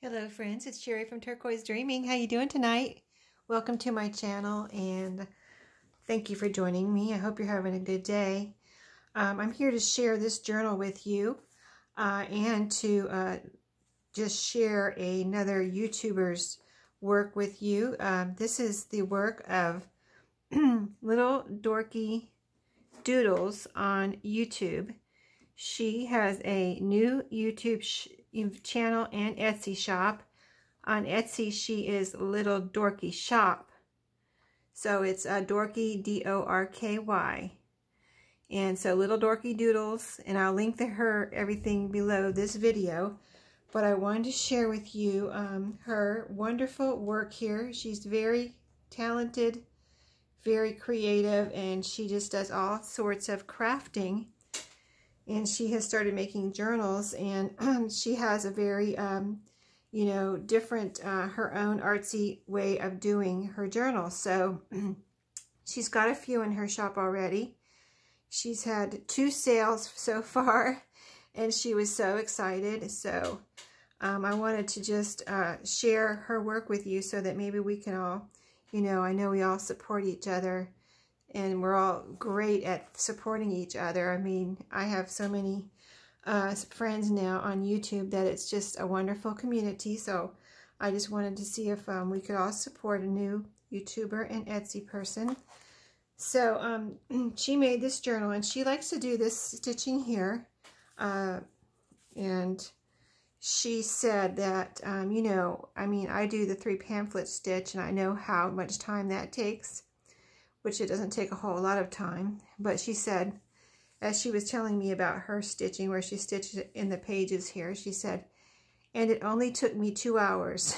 Hello friends, it's Sheree from Turquoise Dreaming. How you doing tonight? Welcome to my channel and thank you for joining me. I hope you're having a good day. I'm here to share this journal with you and to just share another YouTuber's work with you. This is the work of little Dorky Doodles on YouTube. She has a new YouTube channel and Etsy shop. On Etsy, she is Little Dorky Shop. So it's Dorky, D-O-R-K-Y. And so Little Dorky Doodles, and I'll link to her everything below this video. But I wanted to share with you her wonderful work here. She's very talented, very creative, and she just does all sorts of crafting. And she has started making journals, and she has a very, you know, different, her own artsy way of doing her journals. So she's got a few in her shop already. She's had 2 sales so far, and she was so excited. So I wanted to just share her work with you so that maybe we can all, you know, I know we all support each other. And we're all great at supporting each other. I mean, I have so many friends now on YouTube that it's just a wonderful community. So I just wanted to see if we could all support a new YouTuber and Etsy person. So she made this journal, and she likes to do this stitching here. And she said that, you know, I mean, I do the 3 pamphlet stitch, and I know how much time that takes, which it doesn't take a whole lot of time. But she said, as she was telling me about her stitching, where she stitched it in the pages here, she said, and it only took me 2 hours.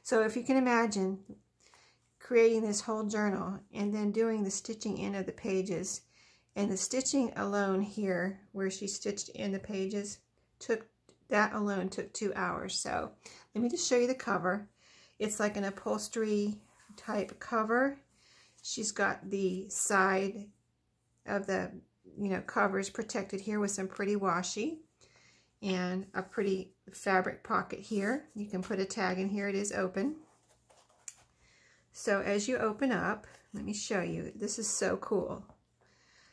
So if you can imagine creating this whole journal and then doing the stitching in of the pages, and the stitching alone here, where she stitched in the pages, that alone took 2 hours. So let me just show you the cover. It's like an upholstery type cover. She's got the side of the, you know, covers protected here with some pretty washi, and a pretty fabric pocket here. You can put a tag in here. It is open. So as you open up, let me show you. This is so cool.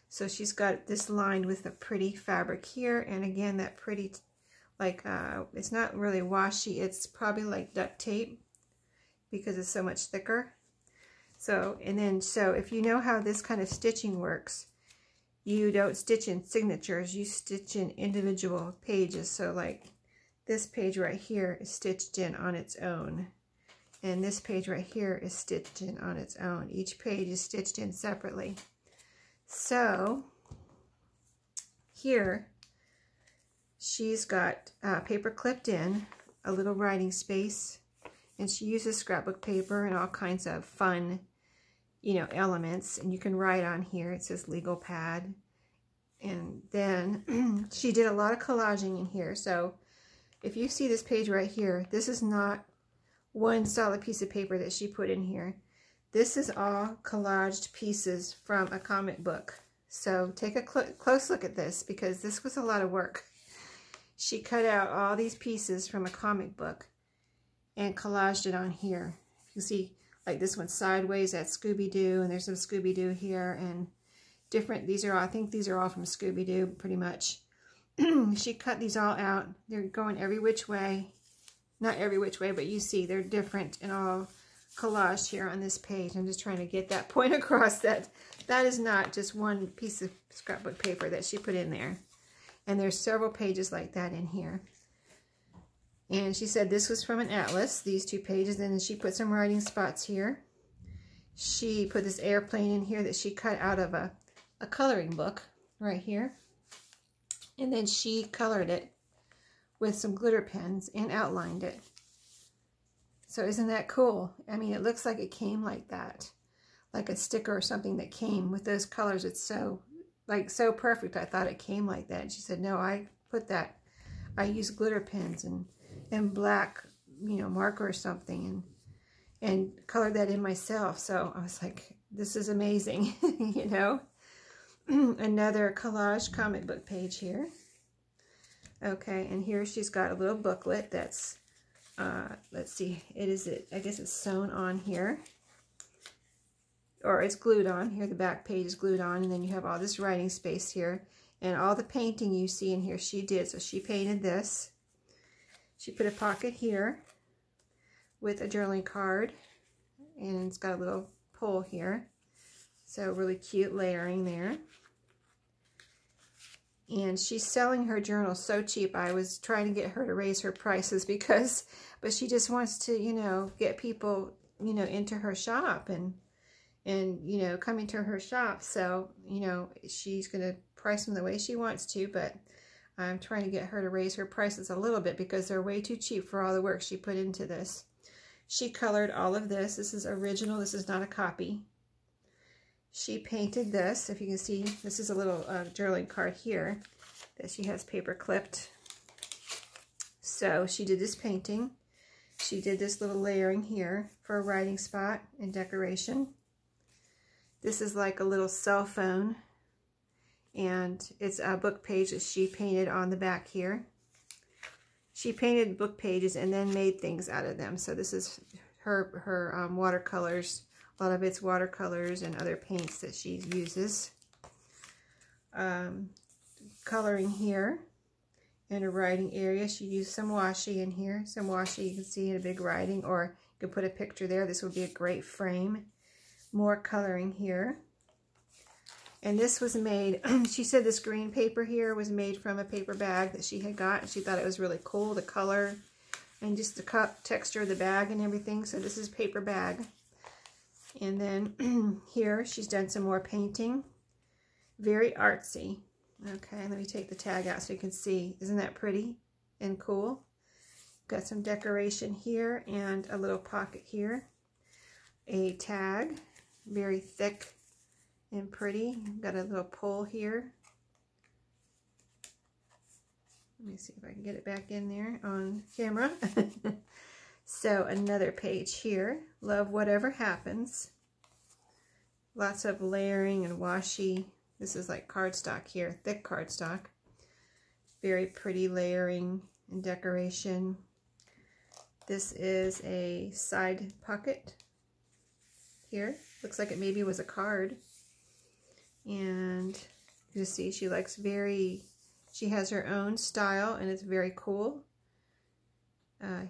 So she's got this lined with a pretty fabric here, and again, that pretty, like, it's not really washi. It's probably like duct tape because it's so much thicker. So, and then, so if you know how this kind of stitching works, you don't stitch in signatures, you stitch in individual pages. So like this page right here is stitched in on its own, and this page right here is stitched in on its own. Each page is stitched in separately. So here she's got paper clipped in, a little writing space, and she uses scrapbook paper and all kinds of fun, you know, elements. And you can write on here. It says legal pad. And then she did a lot of collaging in here. So if you see this page right here, this is not one solid piece of paper that she put in here. This is all collaged pieces from a comic book. So take a close look at this, because this was a lot of work. She cut out all these pieces from a comic book and collaged it on here. You see, like this one sideways, that's Scooby-Doo, and there's some Scooby-Doo here, and different, these are all, I think these are all from Scooby-Doo, pretty much. She cut these all out. They're going every which way. Not every which way, but you see they're different and all collaged here on this page. I'm just trying to get that point across, that that is not just one piece of scrapbook paper that she put in there. And there's several pages like that in here. And she said this was from an atlas, these 2 pages, and then she put some writing spots here. She put this airplane in here that she cut out of a coloring book right here. And then she colored it with some glitter pens and outlined it. So isn't that cool? I mean, it looks like it came like that, like a sticker or something that came with those colors. It's so, like, so perfect. I thought it came like that. And she said, no, I put that, I used glitter pens and black, you know, marker or something, and colored that in myself. So I was like, this is amazing, you know. Another collage comic book page here. Okay, and here she's got a little booklet that's let's see, I guess it's sewn on here, or it's glued on here. The back page is glued on, and then you have all this writing space here, and all the painting you see in here she did. So she painted this. She put a pocket here with a journaling card, and it's got a little pull here. So really cute layering there. And she's selling her journal so cheap. I was trying to get her to raise her prices but she just wants to, you know, get people, you know, into her shop and you know, coming to her shop. So, you know, she's going to price them the way she wants to, but I'm trying to get her to raise her prices a little bit because they're way too cheap for all the work she put into this. She colored all of this. This is original. This is not a copy. She painted this. If you can see, this is a little journaling card here that she has paper clipped. So she did this painting. She did this little layering here for a writing spot and decoration. This is like a little cell phone, and it's a book page that she painted on the back here. She painted book pages and then made things out of them. So this is her watercolors. A lot of it's watercolors and other paints that she uses. Coloring here in a writing area. She used some washi in here. Some washi you can see in a big writing, or you can put a picture there. This would be a great frame. More coloring here. And this was made, she said this green paper here was made from a paper bag that she had got. She thought it was really cool, the color and just the texture of the bag and everything. So this is paper bag. And then here she's done some more painting. Very artsy. Okay, let me take the tag out so you can see. Isn't that pretty and cool? Got some decoration here and a little pocket here. A tag, very thick and pretty. Got a little pull here. Let me see if I can get it back in there on camera. So another page here. Love whatever happens. Lots of layering and washi. This is like cardstock here, thick cardstock. Very pretty layering and decoration. This is a side pocket here. Looks like it maybe was a card. And you see she likes she has her own style and it's very cool.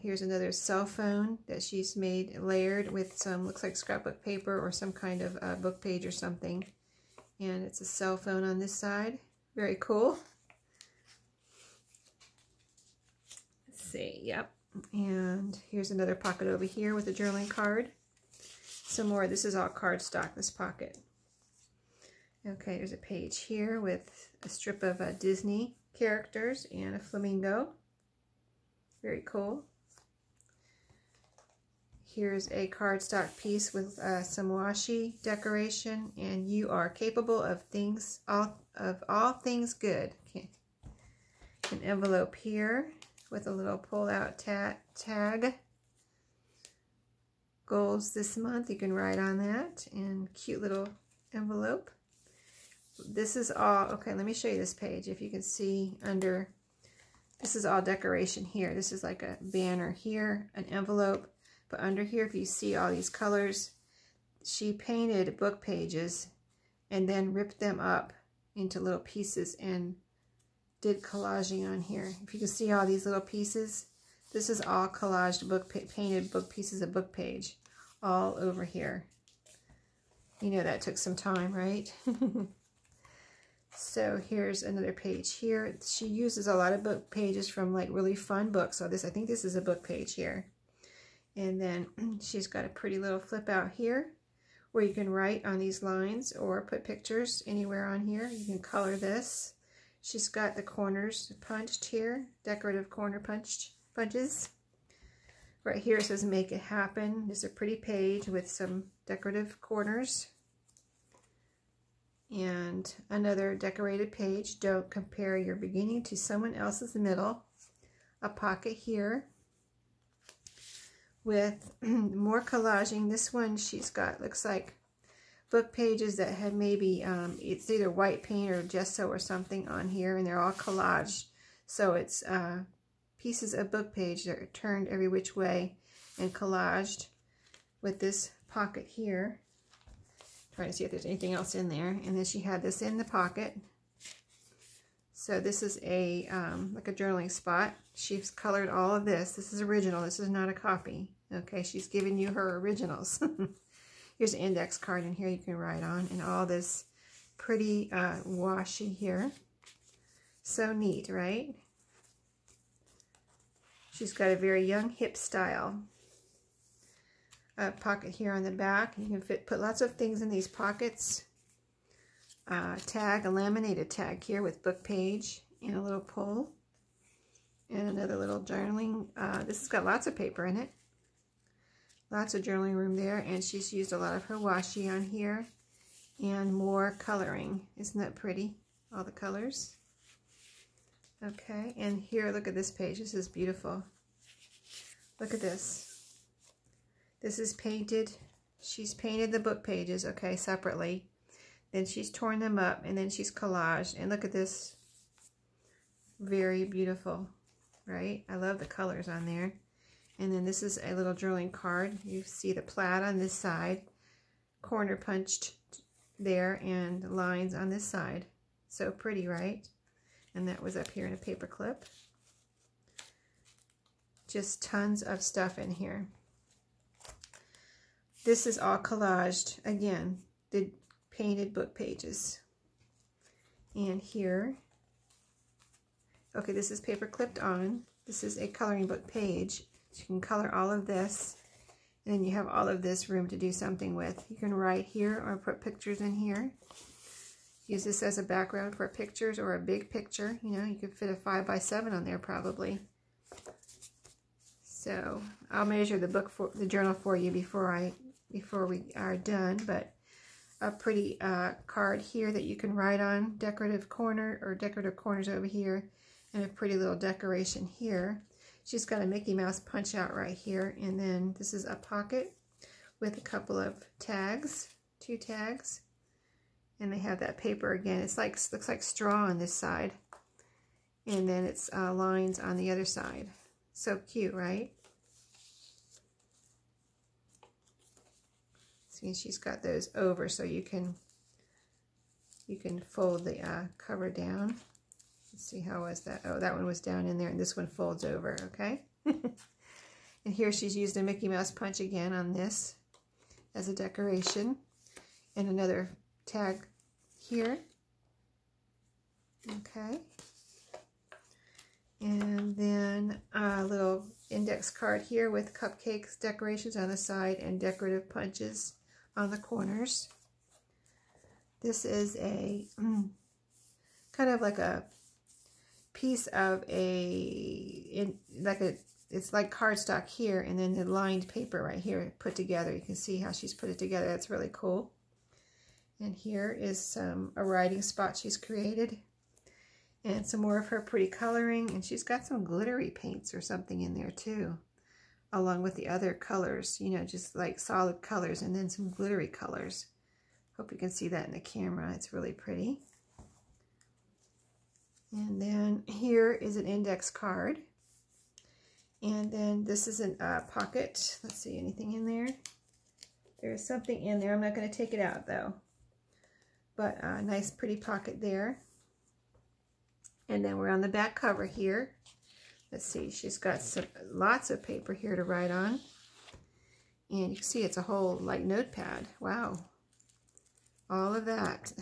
Here's another cell phone that she's made layered with some, looks like scrapbook paper or some kind of book page or something. And it's a cell phone on this side. Very cool. Let's see, yep. And here's another pocket over here with a journaling card. Some more, this is all cardstock, this pocket. Okay, there's a page here with a strip of Disney characters and a flamingo. Very cool. Here's a cardstock piece with some washi decoration, and you are capable of all things good. Okay. An envelope here with a little pull-out tag. Goals this month, you can write on that, and cute little envelope. This is all, okay, let me show you this page. If you can see under, this is all decoration here. This is like a banner here, an envelope. But under here, if you see all these colors, she painted book pages and then ripped them up into little pieces and did collaging on here. If you can see all these little pieces, this is all collaged painted book pieces of book page all over here. You know that took some time, right? So here's another page here. She uses a lot of book pages from like really fun books. So I think this is a book page here. And then she's got a pretty little flip out here where you can write on these lines or put pictures anywhere on here. You can color this. She's got the corners punched here, decorative corner punches. Right here it says make it happen. It's a pretty page with some decorative corners. And another decorated page, don't compare your beginning to someone else's middle. A pocket here with more collaging. This one she's got, looks like book pages that had maybe, it's either white paint or gesso or something on here, and they're all collaged. So it's pieces of book page that are turned every which way and collaged with this pocket here. Trying to see if there's anything else in there. And then she had this in the pocket. So this is a like a journaling spot. She's colored all of this. This is original. This is not a copy. Okay, she's giving you her originals. Here's an index card in here you can write on, and all this pretty washi here. So neat, right? She's got a very young hip style. A pocket here on the back. You can put lots of things in these pockets. Tag, a laminated tag here with book page and a little pull. And another little journaling. This has got lots of paper in it. Lots of journaling room there. And she's used a lot of her washi on here. And more coloring. Isn't that pretty? All the colors. Okay, and here, look at this page. This is beautiful. Look at this. This is painted. She's painted the book pages, okay, separately. Then she's torn them up, and then she's collaged. And look at this. Very beautiful, right? I love the colors on there. And then this is a little journaling card. You see the plaid on this side, corner punched there, and lines on this side. So pretty, right? And that was up here in a paper clip. Just tons of stuff in here. This is all collaged. Again, the painted book pages. And here, okay, this is paper clipped on. This is a coloring book page. So you can color all of this. And then you have all of this room to do something with. You can write here or put pictures in here. Use this as a background for pictures or a big picture. You know, you could fit a 5x7 on there probably. So I'll measure the journal for you before we are done. But a pretty card here that you can write on, decorative corner or decorative corners over here, and a pretty little decoration here. She's got a Mickey Mouse punch out right here, and then this is a pocket with a couple of tags, 2 tags. And they have that paper again. It's like, looks like straw on this side. And then it's lines on the other side. So cute, right? See, she's got those over so you can fold the cover down. Let's see, how was that? Oh, that one was down in there, and this one folds over, okay? And here she's used a Mickey Mouse punch again on this as a decoration. And another tag here. Okay. And then a little index card here with cupcakes, decorations on the side, and decorative punches on the corners. This is a kind of like a piece of it's like cardstock here, and then the lined paper right here put together. You can see how she's put it together. That's really cool. And here is a writing spot she's created. And some more of her pretty coloring. And she's got some glittery paints or something in there too, along with the other colors, you know, just like solid colors, and then some glittery colors. Hope you can see that in the camera. It's really pretty. And then here is an index card. And then this is a pocket. Let's see, anything in there? There's something in there. I'm not going to take it out though. But a nice pretty pocket there. And then we're on the back cover here. Let's see, she's got lots of paper here to write on. And you can see it's a whole like notepad. Wow. All of that.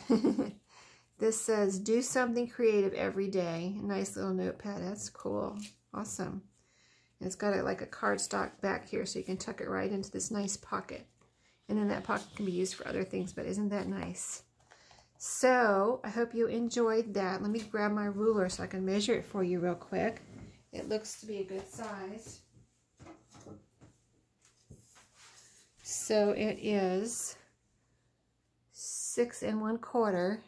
This says, do something creative every day. A nice little notepad. That's cool. Awesome. And it's got like a cardstock back here so you can tuck it right into this nice pocket. And then that pocket can be used for other things, but isn't that nice? So, I hope you enjoyed that. Let me grab my ruler so I can measure it for you real quick. It looks to be a good size. So, it is 6 1/4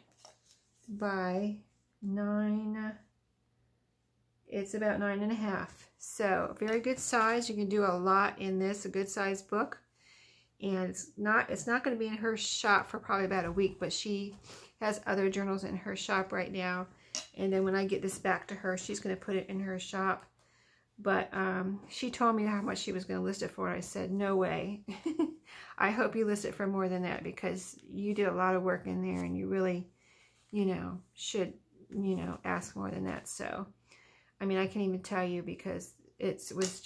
by 9. It's about 9 1/2. So, very good size. You can do a lot in this, a good size book. And it's not going to be in her shop for probably about a week, but she has other journals in her shop right now. And then when I get this back to her, she's going to put it in her shop But she told me how much she was going to list it for. I said, no way. I hope you list it for more than that, because you did a lot of work in there, and you really, you know, should, you know, ask more than that. So, I mean, I can't even tell you, because it was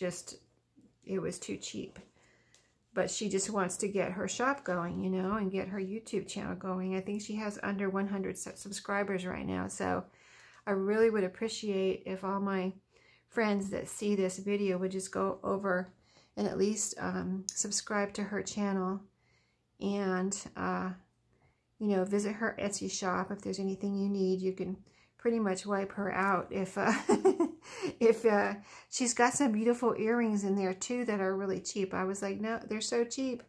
too cheap. But she just wants to get her shop going, you know, and get her YouTube channel going. I think she has under 100 subscribers right now. So I really would appreciate if all my friends that see this video would just go over and at least subscribe to her channel, and you know, visit her Etsy shop. If there's anything you need, you can pretty much wipe her out. If if she's got some beautiful earrings in there too that are really cheap. I was like, no, they're so cheap,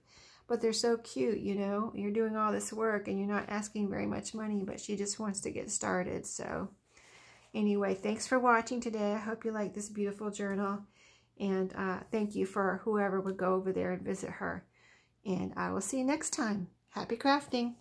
but they're so cute. You know, you're doing all this work and you're not asking very much money, but she just wants to get started. So anyway, thanks for watching today. I hope you like this beautiful journal. And thank you for whoever would go over there and visit her. And I will see you next time. Happy crafting.